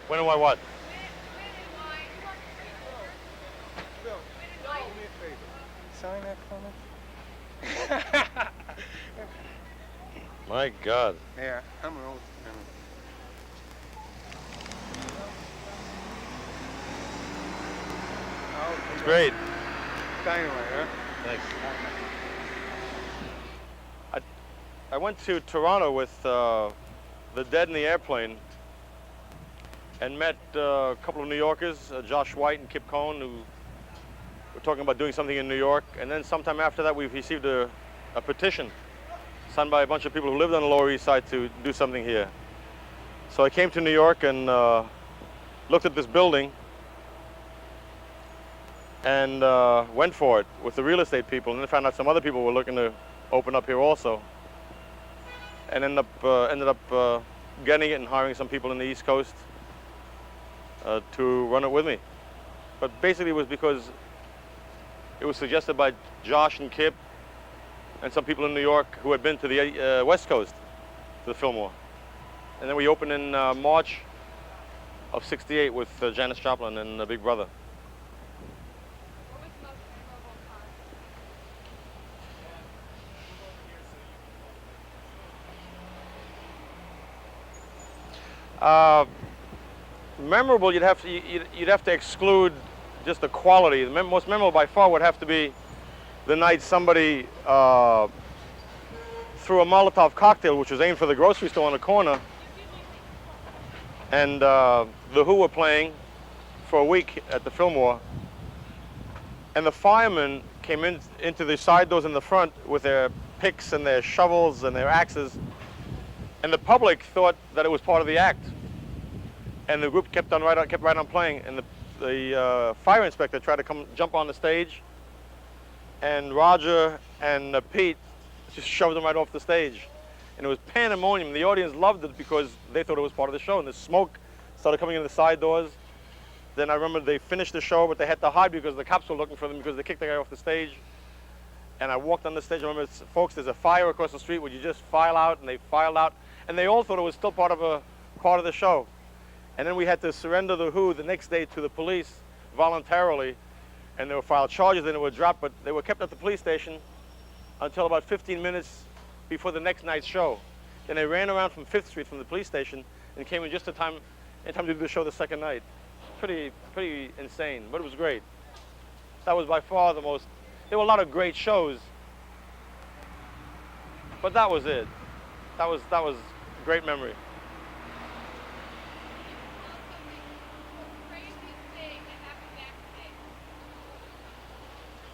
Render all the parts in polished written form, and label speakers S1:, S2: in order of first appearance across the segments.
S1: When do I what?
S2: Bill, do me a favor. Sign that for me.
S1: My God.
S2: Yeah, I'm an old.
S1: It's great.
S2: Dynamite, huh?
S1: Thanks. I went to Toronto with the Dead in the Airplane and met a couple of New Yorkers, Josh White and Kip Cohn, who were talking about doing something in New York. And then sometime after that, we received a petition signed by a bunch of people who lived on the Lower East Side to do something here. So I came to New York and looked at this building and went for it with the real estate people, and then found out some other people were looking to open up here also. And ended up getting it and hiring some people in the East Coast to run it with me. But basically it was because it was suggested by Josh and Kip and some people in New York who had been to the West Coast, to the Fillmore. And then we opened in March of '68 with Janis Joplin and Big Brother. Memorable, you'd have to exclude just the quality. The most memorable by far would have to be the night somebody threw a Molotov cocktail, which was aimed for the grocery store on the corner, and the Who were playing for a week at the Fillmore, and the firemen came into the side doors in the front with their picks and their shovels and their axes, and the public thought that it was part of the act. And the group kept right on playing, and the fire inspector tried to jump on the stage, and Roger and Pete just shoved him right off the stage. And it was pandemonium. The audience loved it because they thought it was part of the show, and the smoke started coming in the side doors. Then I remember they finished the show, but they had to hide because the cops were looking for them because they kicked the guy off the stage. And I walked on the stage. I remember, folks, there's a fire across the street. Would you just file out? And they filed out, and they all thought it was still part of the show. And then we had to surrender the Who the next day to the police voluntarily, and they were filed charges, and they were dropped, but they were kept at the police station until about 15 minutes before the next night's show. Then they ran around from 5th Street from the police station and came in just in time to do the show the second night. Pretty insane, but it was great. That was by far the most. There were a lot of great shows, but that was it. That was a great memory.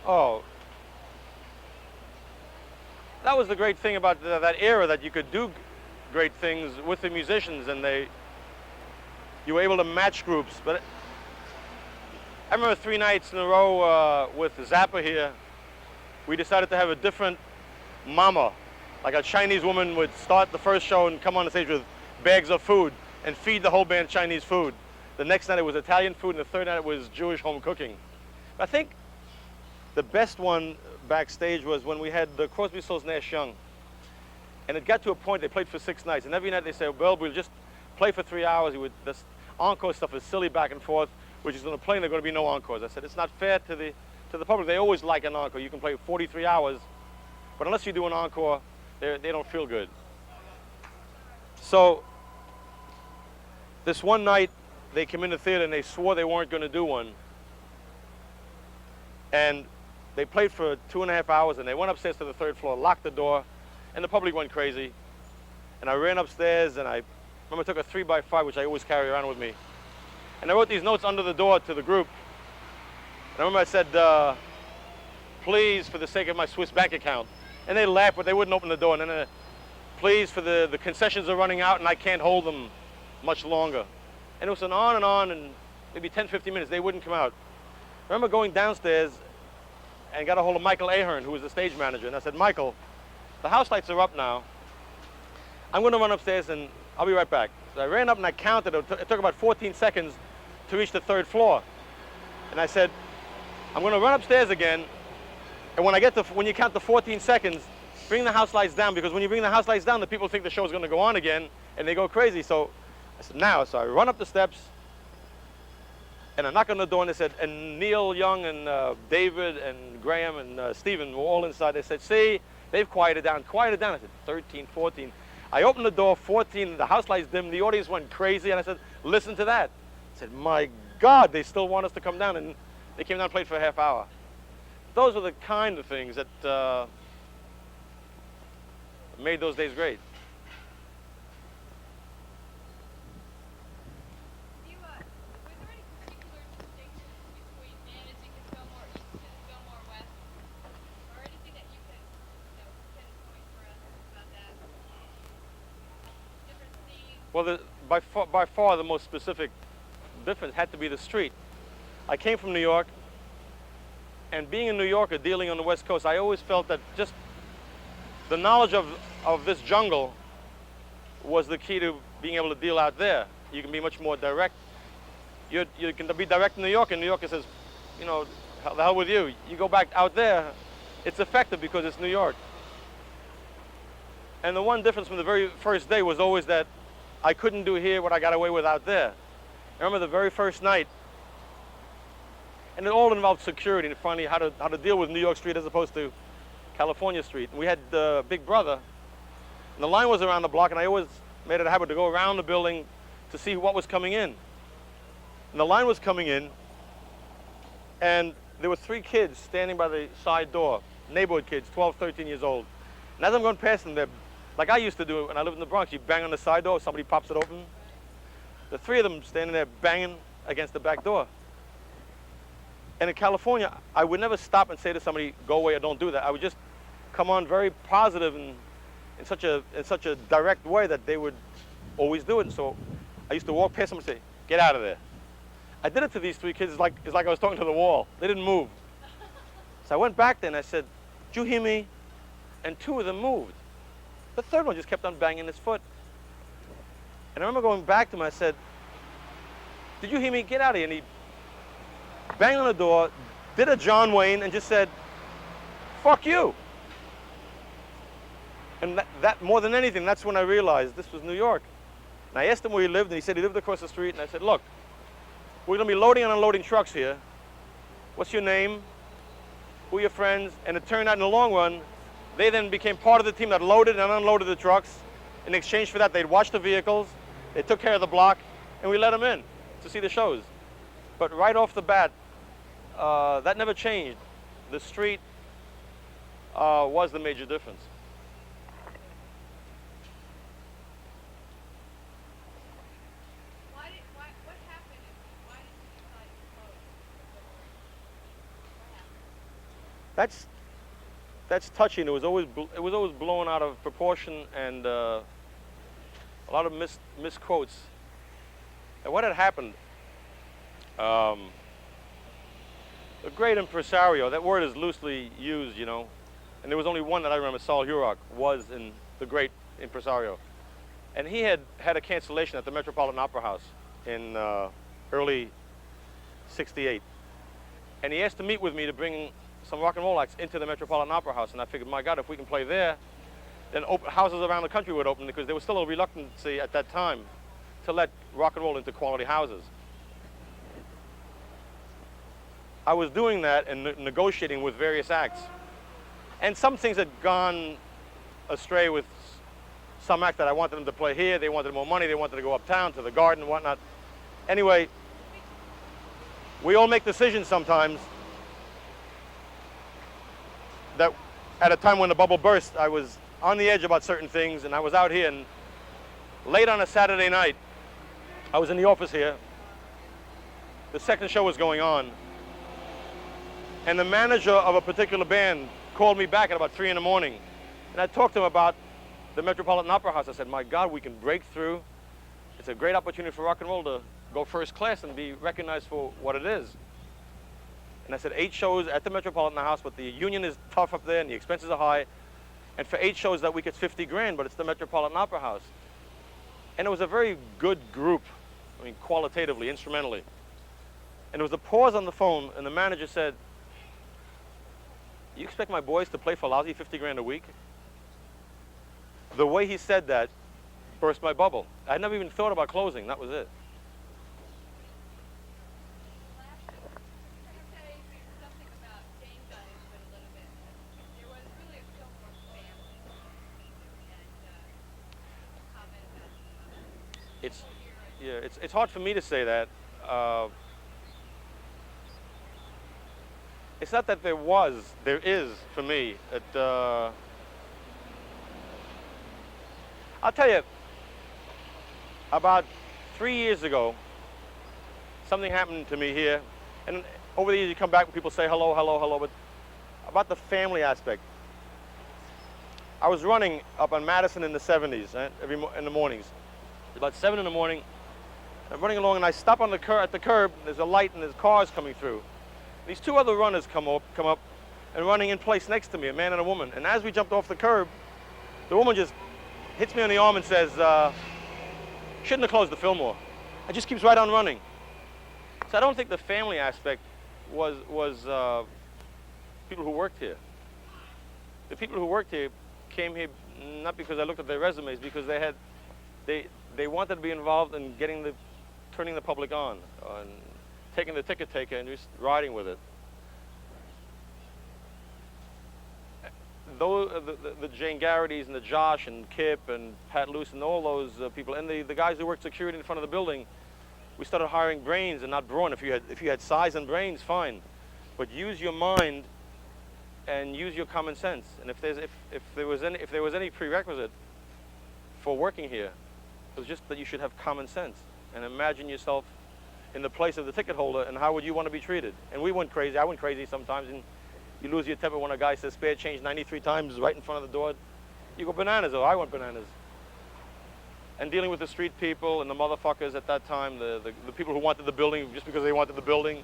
S1: Oh, that was the great thing about that era, that you could do great things with the musicians, and you were able to match groups. But I remember 3 nights in a row with Zappa here, we decided to have a different mama. Like a Chinese woman would start the first show and come on the stage with bags of food and feed the whole band Chinese food. The next night it was Italian food, and the third night it was Jewish home cooking. I think the best one backstage was when we had the Crosby, Stills, Nash Young. And it got to a point, they played for 6 nights, and every night they said, well, we'll just play for 3 hours. This encore stuff is silly back and forth, which is going to play and there are going to be no encores. I said, it's not fair to the public. They always like an encore. You can play 43 hours, but unless you do an encore, they don't feel good. So this one night, they came in the theater and they swore they weren't going to do one. And they played for 2.5 hours, and they went upstairs to the 3rd floor, locked the door, and the public went crazy. And I ran upstairs, and I remember I took a 3x5, which I always carry around with me. And I wrote these notes under the door to the group. And I remember I said, please, for the sake of my Swiss bank account. And they laughed, but they wouldn't open the door. And then, please, for the concessions are running out, and I can't hold them much longer. And it was an on, and maybe 10, 15 minutes, they wouldn't come out. I remember going downstairs and got a hold of Michael Ahern, who was the stage manager, and I said, Michael, the house lights are up now. I'm going to run upstairs and I'll be right back. So I ran up and I counted. It took about 14 seconds to reach the 3rd floor. And I said, I'm going to run upstairs again, and when you count the 14 seconds, bring the house lights down, because when you bring the house lights down, the people think the show's going to go on again, and they go crazy. So I said, now. So I run up the steps, And I knocked on the door and they said, and Neil Young and David and Graham and Stephen were all inside. They said, see, they've quieted down. Quieted down. I said, 13, 14. I opened the door, 14, the house lights dimmed, the audience went crazy, and I said, listen to that. I said, my God, they still want us to come down, and they came down and played for a half hour. Those are the kind of things that made those days great.
S3: Was there any particular distinction between managing the Fillmore East and Fillmore West, or anything that you can, pinpoint for us about that? Different scenes.
S1: Well, by far the most specific difference had to be the street. I came from New York, and being a New Yorker dealing on the West Coast, I always felt that just the knowledge of this jungle was the key to being able to deal out there. You can be much more direct. You can be direct in New York, and New Yorker says, you know, the hell with you. You go back out there, it's effective because it's New York. And the one difference from the very first day was always that I couldn't do here what I got away with out there. I remember the very first night, and it all involved security and finally how to deal with New York Street as opposed to California Street. And we had Big Brother, and the line was around the block, and I always made it a habit to go around the building to see what was coming in. And the line was coming in, and there were 3 kids standing by the side door, neighborhood kids, 12, 13 years old. And as I'm going past them, they're, like I used to do when I lived in the Bronx, you bang on the side door, somebody pops it open. The 3 of them standing there banging against the back door. And in California, I would never stop and say to somebody, go away or don't do that. I would just come on very positive and in such a direct way that they would always do it. And so I used to walk past them and say, get out of there. I did it to these 3 kids. It's like I was talking to the wall. They didn't move. So I went back there and I said, did you hear me? And 2 of them moved. The 3rd one just kept on banging his foot. And I remember going back to him, I said, did you hear me? Get out of here. And he banged on the door, did a John Wayne, and just said, fuck you. And that more than anything, that's when I realized this was New York. And I asked him where he lived, and he said he lived across the street. And I said, look, we're going to be loading and unloading trucks here. What's your name? Who are your friends? And it turned out in the long run, they then became part of the team that loaded and unloaded the trucks. In exchange for that, they'd watch the vehicles, they took care of the block, and we let them in to see the shows. But right off the bat, that never changed. The street was the major difference.
S3: What happened and why did you decide to close the Fillmore East? What happened?
S1: That's touching. It was always blown out of proportion, and a lot of misquotes. And what had happened? A great impresario. That word is loosely used, you know, and there was only one that I remember. Saul Hurok was in the great impresario, and he had a cancellation at the Metropolitan Opera House in early '68, and he asked to meet with me to bring some rock and roll acts into the Metropolitan Opera House. And I figured, my God, if we can play there, then houses around the country would open, because there was still a reluctancy at that time to let rock and roll into quality houses. I was doing that and negotiating with various acts. And some things had gone astray with some act that I wanted them to play here. They wanted more money. They wanted to go uptown to the Garden and whatnot. Anyway, we all make decisions sometimes that at a time when the bubble burst, I was on the edge about certain things, and I was out here, and late on a Saturday night, I was in the office here. The second show was going on, and the manager of a particular band called me back at about 3 in the morning, and I talked to him about the Metropolitan Opera House. I said, my God, we can break through. It's a great opportunity for rock and roll to go first class and be recognized for what it is. And I said, 8 shows at the Metropolitan House, but the union is tough up there and the expenses are high. And for 8 shows that week, it's 50 grand, but it's the Metropolitan Opera House. And it was a very good group, I mean, qualitatively, instrumentally. And there was a pause on the phone, and the manager said, you expect my boys to play for lousy 50 grand a week? The way he said that burst my bubble. I never even thought about closing, that was it. it's yeah, it's hard for me to say that. Uh, it's not that there is for me. I'll tell you, about 3 years ago, something happened to me here, and over the years you come back and people say hello, hello, hello, but about the family aspect. I was running up on Madison in the 70s, right, in the mornings. About 7 in the morning, I'm running along and I stop on at the curb. There's a light and there's cars coming through. These two other runners come up and running in place next to me, a man and a woman. And as we jumped off the curb, the woman just hits me on the arm and says, shouldn't have closed the Fillmore. It just keeps right on running. So I don't think the family aspect was people who worked here. The people who worked here came here not because I looked at their resumes, because they wanted to be involved in turning the public on, and taking the ticket taker and just riding with it. The Jane Garrity's and the Josh and Kip and Pat Luce and all those people, and the guys who worked security in front of the building, we started hiring brains and not brawn. If you had size and brains, fine, but use your mind and use your common sense. And if there was any prerequisite for working here, it was just that you should have common sense and imagine yourself in the place of the ticket holder and how would you want to be treated. And we went crazy. I went crazy sometimes, and you lose your temper when a guy says spare change 93 times right in front of the door. You go bananas, or I went bananas. And dealing with the street people and the motherfuckers at that time, the people who wanted the building just because they wanted the building.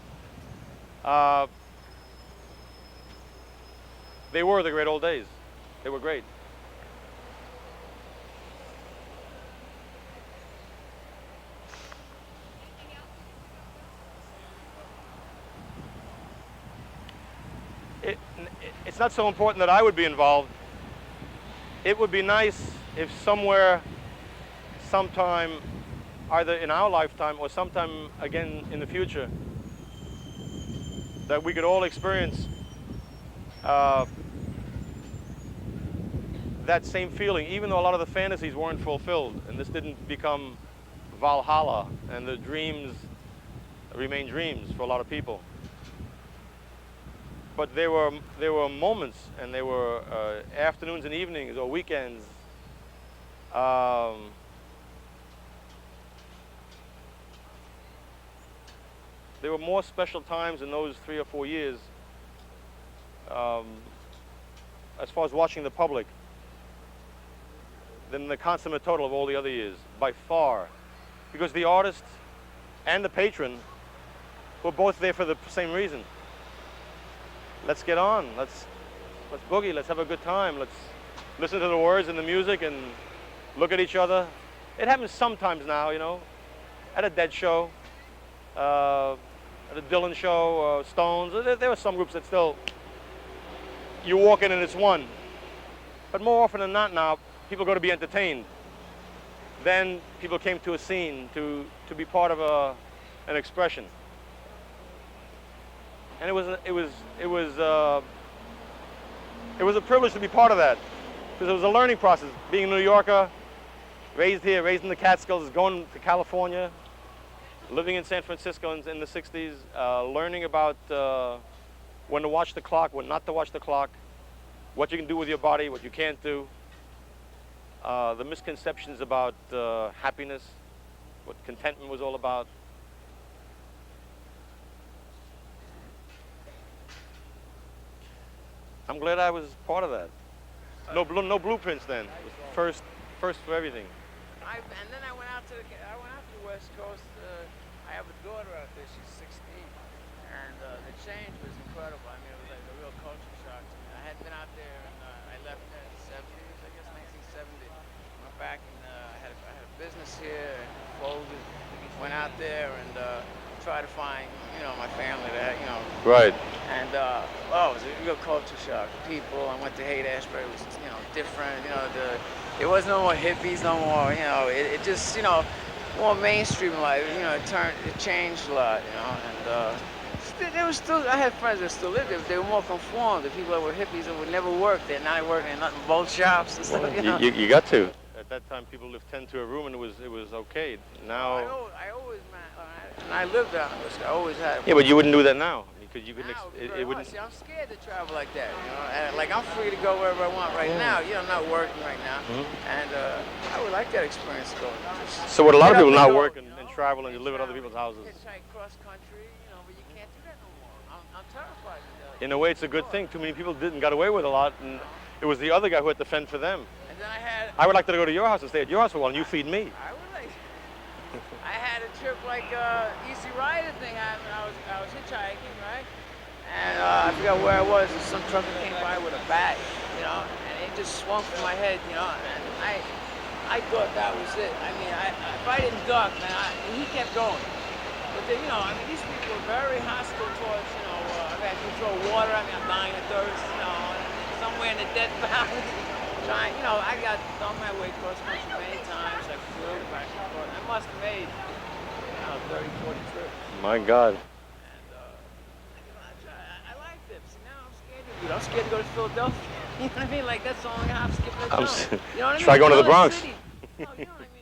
S1: They were the great old days. They were great. It's not so important that I would be involved. It would be nice if somewhere, sometime, either in our lifetime or sometime again in the future, that we could all experience that same feeling, even though a lot of the fantasies weren't fulfilled, and this didn't become Valhalla, and the dreams remain dreams for a lot of people. But there were moments, and there were afternoons and evenings or weekends. There were more special times in those 3 or 4 years, as far as watching the public, than the consummate total of all the other years, by far. Because the artist and the patron were both there for the same reason. Let's get on, let's boogie, let's have a good time, let's listen to the words and the music and look at each other. It happens sometimes now, you know, at a Dead show, at a Dylan show, Stones. There were some groups that still, you walk in and it's one. But more often than not now, people go to be entertained. Then people came to a scene to be part of an expression. And it was a privilege to be part of that, because it was a learning process. Being a New Yorker, raised here, raised in the Catskills, going to California, living in San Francisco in the 60s, learning about when to watch the clock, when not to watch the clock, what you can do with your body, what you can't do, the misconceptions about happiness, what contentment was all about. I'm glad I was part of that. No blueprints then. It was first for everything.
S4: And then I went out to the West Coast. I have a daughter out there. She's 16, and the change was incredible. I mean, it was like a real culture shock to me. I had been out there, and I left in the 70s, I guess 1970. Went back, and I had a business here, and folded. Went out there and tried to find, my family that,
S1: Right.
S4: And it was a real culture shock. People, I went to Haight-Ashbury, it was, different. There was no more hippies, no more. It just, more mainstream life. It changed a lot. And there was still. I had friends that still lived there, but they were more conformed. The people that were hippies that would never work there, now they work in nothing but boat shops and stuff.
S1: You got to. at that time people lived 10 to a room and it was okay.
S4: I,
S1: Now,
S4: I always, man, when I lived out in Whistler, I always had.
S1: yeah, but you wouldn't do that now because you couldn't.
S4: Now,
S1: It wouldn't.
S4: see, I'm scared to travel like that, you know. And like I'm free to go wherever I want right now. You know, I'm not working right now, and I would like that experience to go. Just
S1: So what a lot of
S4: get up
S1: people
S4: and
S1: now
S4: go,
S1: work
S4: you
S1: and
S4: know,
S1: travel and you
S4: and
S1: live at other
S4: travel.
S1: people's houses.
S4: Hitchhike cross country, you know, but you can't do that no more. I'm terrified of that.
S1: In a way, it's a good thing. Too many people didn't got away with a lot, and it was the other guy who had to fend for them.
S4: And then I had.
S1: I would like to go to your house and stay at your house for a while, and you feed me.
S4: I would like. I had a trip like Easy Rider thing happened. I was hitchhiking, right? And I forgot where I was. And some trucker came by with a bag, you know, and it just swung from my head, you know. And I thought that was it. I mean, if I didn't duck, man, he kept going. But then, you know, I mean, these people are very hostile towards, you know, I've had to throw water. I mean, I'm dying of thirst, you know, somewhere in the Death Valley. Trying, you know, I got on my way cross country many times. I flew back and forth. I must have made, I don't know, 30, 40 trips.
S1: My God.
S4: And I like this. Now I'm scared to do it. I'm scared to go to Philadelphia. You know what I mean? Like that's the only hop, skip, and a jump. You know what I mean?
S1: Try going to the
S4: Another
S1: Bronx.
S4: city. No, you know what I mean?